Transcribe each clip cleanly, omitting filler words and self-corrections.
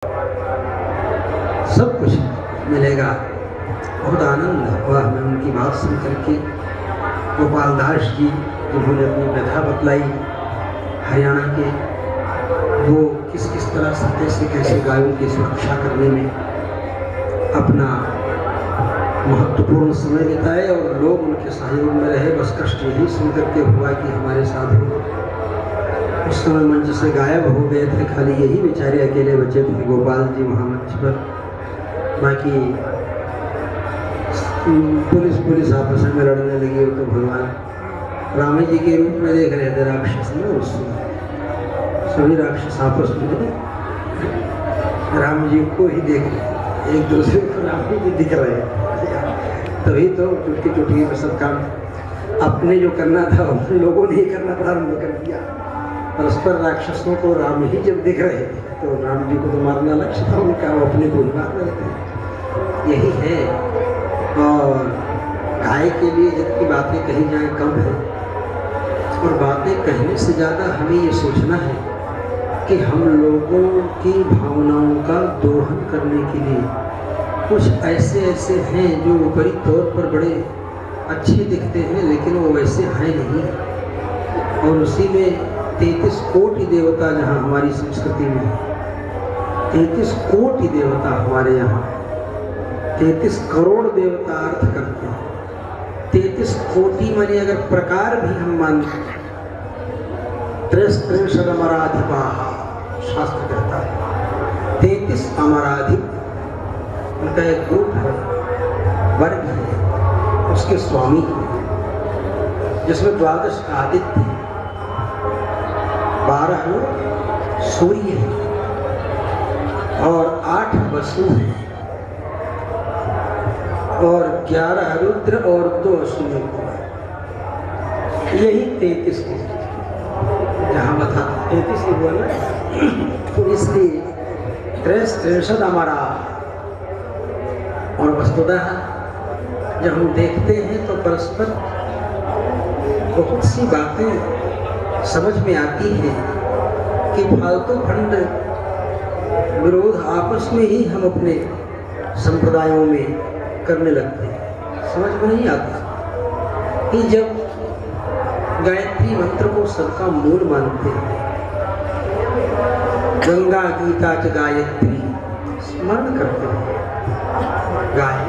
सब कुछ मिलेगा। बहुत आनंद हुआ हमें उनकी बात सुन करके। गोपाल दास जी जिन्होंने अपनी व्यथा बतलाई हरियाणा के, वो किस किस तरह से कैसे गायों की सुरक्षा करने में अपना महत्वपूर्ण समय बिताए और लोग उनके सहयोग में रहे। बस कष्ट यही सुन करके हुआ कि हमारे साधु उस समय मंच से गायब हो गए थे, खाली यही बेचारे अकेले बचे थे, गोपाल जी वहाँ मंच पर। बाकी पुलिस आपस में लड़ने लगी। वो तो भगवान राम जी के रूप में देख रहे थे राक्षस में, उस सभी राक्षस आपस में राम जी को ही देख रहे, एक दूसरे को राम जी दिख रहे। तभी तो चुटकी चुटकी में सब काम अपने जो करना था उन लोगों ने ही करना प्रारंभ कर दिया। परस्पर राक्षसों को राम ही जब दिख रहे थे तो राम जी को तो मारना लक्ष्य था उनका, वो अपने को ही मार रहे थे। यही है। और गाय के लिए जितनी बातें कही जाए कम है, और बातें कहने से ज़्यादा हमें ये सोचना है कि हम लोगों की भावनाओं का दोहन करने के लिए कुछ ऐसे हैं जो ऊपरी तौर पर बड़े अच्छे दिखते हैं लेकिन वो वैसे हैं नहीं। और उसी में 33 कोटि देवता जहाँ हमारी संस्कृति में है, 33 कोटि देवता हमारे यहाँ, 33 करोड़ देवता अर्थ करते हैं। 33 कोटि माने अगर प्रकार भी हम मानते, 33 अमराधिपा शास्त्र कहता है। 33 अमराधिप उनका एक ग्रुप है, वर्ग है, उसके स्वामी है, जिसमें 12 आदित्य, 12 सूर्य है और 8 वसु हैं और 11 रुद्र और 2 अश्विनी कुमार। यही 33 को जहाँ बता 33 ही बोला तो इसलिए 33 हमारा। और वस्तुतः जब हम देखते हैं तो परस्पर बहुत सी बातें समझ में आती हैं कि फालतू खंड विरोध आपस में ही हम अपने संप्रदायों में करने लगते हैं। समझ में नहीं आता कि जब गायत्री मंत्र को सबका मूल मानते हैं, गंगा गीता च गायत्री स्मरण करते हैं गाय,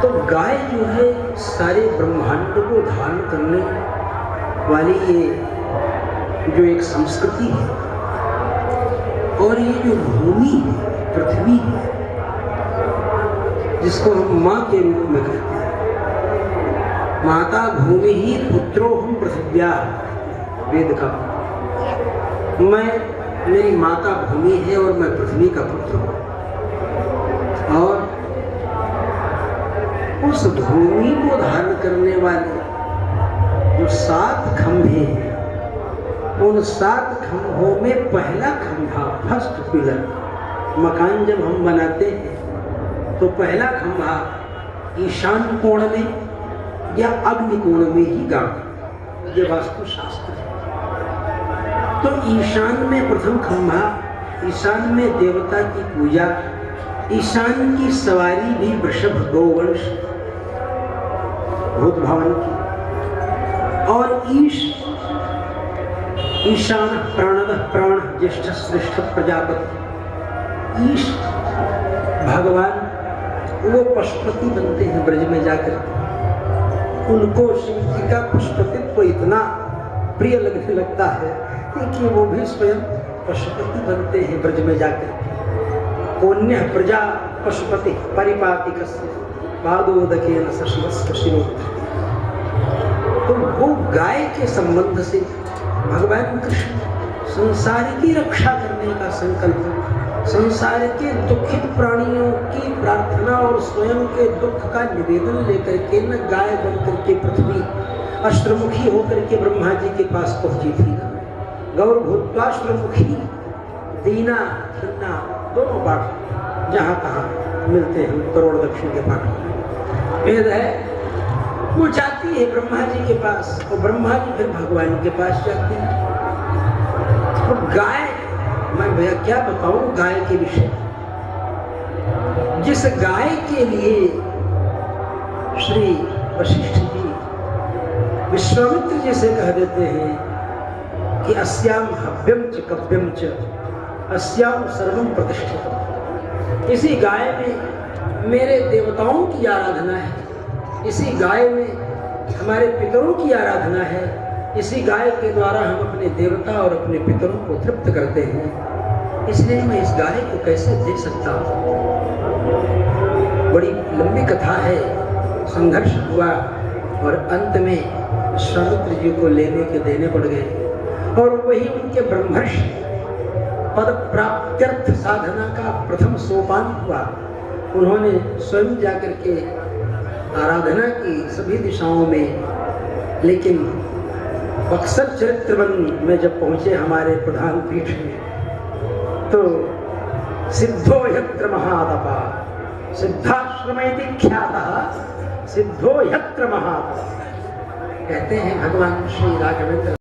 तो गाय जो है सारे ब्रह्मांड को धारण करने वाली ये जो एक संस्कृति है, और ये जो भूमि है, पृथ्वी है, जिसको हम माँ के रूप में कहते हैं, माता भूमि ही पुत्रो हम पृथ्व्या, वेद का। मेरी माता भूमि है और मैं पृथ्वी का पुत्र हूँ। और उस भूमि को धारण करने वाले जो 7 खंभे हैं, उन 7 खंभों में पहला खंभा, फर्स्ट पिलर, मकान जब हम बनाते हैं तो पहला खंभा ईशान कोण में या अग्नि कोण में ही गाड़, ये वास्तु शास्त्र है। तो ईशान में प्रथम खंभा, ईशान में देवता की पूजा, ईशान की सवारी भी वृषभ गोवंश भूत भवन की, और ईशान प्राणद प्राण ज्येष्ठ श्रेष्ठ प्रजापति, ईश भगवान वो पशुपति बनते हैं ब्रज में जाकर। उनको शिव जी का पशुपतित्व इतना प्रिय लगने लगता है कि वो भी स्वयं पशुपति बनते हैं ब्रज में जाकर। पुण्य प्रजा पशुपति परिपातिक पादोदकेन सशिवस्य शिरो। तो वो गाय के संबंध से भगवान कृष्ण संसार की रक्षा करने का संकल्प, संसार के दुखित प्राणियों की प्रार्थना और स्वयं के दुख का निवेदन लेकर के न गाय बनकर के पृथ्वी अश्रमुखी होकर के ब्रह्मा जी के पास पहुंची थी। गौर भूत्वाश्रमुखी दीना खन्ना दोनों पाठ जहाँ तहाँ मिलते हैं करोड़ दक्षिण के पाठ वेद है। वो जाती है ब्रह्मा जी के पास और ब्रह्मा जी फिर भगवान के पास जाते हैं। तो गाय मैं भैया क्या बताऊं गाय के विषय। जिस गाय के लिए श्री वशिष्ठ जी विश्वामित्र जी से कह देते हैं कि अस्याम हव्यम च कव्यम च अस्याम सर्वम प्रतिष्ठितम, इसी गाय में मेरे देवताओं की आराधना है, इसी गाय में हमारे पितरों की आराधना है, इसी गाय के द्वारा हम अपने देवता और अपने पितरों को तृप्त करते हैं, इसलिए मैं इस गाय को कैसे दे सकता हूँ। बड़ी लंबी कथा है, संघर्ष हुआ और अंत में विश्वामित्र जी को लेने के देने पड़ गए और वही उनके ब्रह्मर्ष पद प्राप्त्यर्थ साधना का प्रथम सोपान हुआ। उन्होंने स्वयं जाकर के आराधना की सभी दिशाओं में, लेकिन बक्सर चरित्रवन में जब पहुंचे हमारे प्रधान पीठ में तो सिद्धो यत्र महातपा सिद्धाश्रम इति ख्यातः सिद्धो यत्र महातपा कहते हैं भगवान श्री राघवेंद्र।